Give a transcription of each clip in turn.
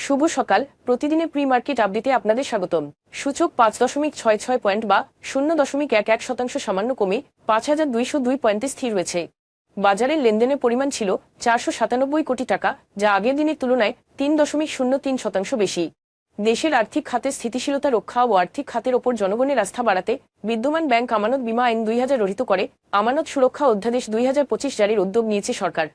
শুভ সকাল। প্রতিদিনের pre market আপডেটে আপনাদের স্বাগতম। সূচক 5.66 পয়েন্ট বা 0.11% সামান্য কমে 5,202 পয়েন্টে স্থির রয়েছে। বাজারের লেনদেনের পরিমাণ ছিল 497 কোটি টাকা, যা আগের দিনের তুলনায় 3.03% বেশি। দেশের আর্থিক খাতের স্থিতিশীলতা রক্ষা ও আর্থিক খাতের ওপর জনগণের আস্থা বাড়াতে বিদ্যমান ব্যাংক আমানত বীমা আইন 2000 রহিত করে আমানত সুরক্ষা অধ্যাদেশ 2025 জারির উদ্যোগ নিয়েছে সরকার।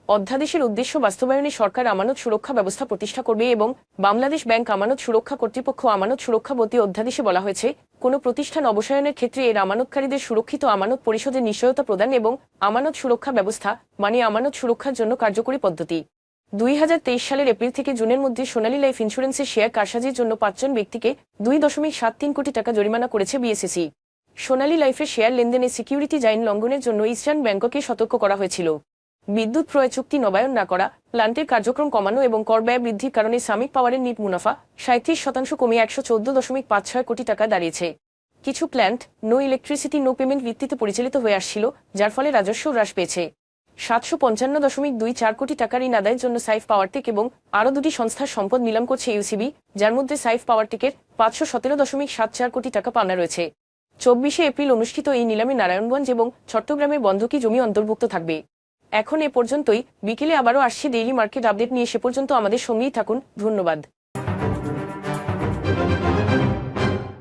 অধ্যাদেশের উদ্দেশ্য বাস্তবায়নে সরকার আমানত সুরক্ষা ব্যবস্থা প্রতিষ্ঠা করবে এবং বাংলাদেশ ব্যাংক আমানত সুরক্ষা কর্তৃপক্ষ আমানত সুরক্ষা বলতে অধ্যাদেশে বলা হয়েছে, কোনো প্রতিষ্ঠান অবসায়নের ক্ষেত্রে এর আমানতকারীদের সুরক্ষিত আমানত পরিশোধের নিশ্চয়তা প্রদান এবং আমানত সুরক্ষা ব্যবস্থা মানে আমানত সুরক্ষার জন্য কার্যকরী পদ্ধতি। 2023 সালের এপ্রিল থেকে জুনের মধ্যে সোনালী লাইফ ইন্স্যুরেন্সের শেয়ার কারসাজির জন্য 5 জন ব্যক্তিকে 2.73 কোটি টাকা জরিমানা করেছে বিএসইসি। সোনালী লাইফের শেয়ার লেনদেনে সিকিউরিটিজ আইন লঙ্ঘনের জন্য ইস্টার্ন ব্যাংককে সতর্ক করা হয়েছিল। বিদ্যুৎ ক্রয় চুক্তি নবায়ন না করা, প্লান্টের কার্যক্রম কমানো এবং কর ব্যয় বৃদ্ধির কারণে সামিক পাওয়ারের নিট মুনাফা 37% কমে 114.56 কোটি টাকা দাঁড়িয়েছে। কিছু plant no electricity no payment ভিত্তিতে পরিচালিত হয়ে আসছিল, যার ফলে রাজস্ব হ্রাস পেয়েছে। 755.24 কোটি টাকার ঋণ আদায়ের জন্য সাইফ পাওয়ারটেক এবং আরও দুটি সংস্থার সম্পদ নিলাম করছে ইউসিবি, যার মধ্যে সাইফ পাওয়ারটেকের 517.74 কোটি টাকা পাওনা রয়েছে। 24 এপ্রিল অনুষ্ঠিত এই নিলামে নারায়ণগঞ্জ এবং চট্টগ্রামের বন্ধকি জমি অন্তর্ভুক্ত থাকবে। এখন এ পর্যন্তই। বিকেলে আবারও আসছে ডেইলি মার্কেট আপডেট নিয়ে, সে পর্যন্ত আমাদের সঙ্গেই থাকুন। ধন্যবাদ।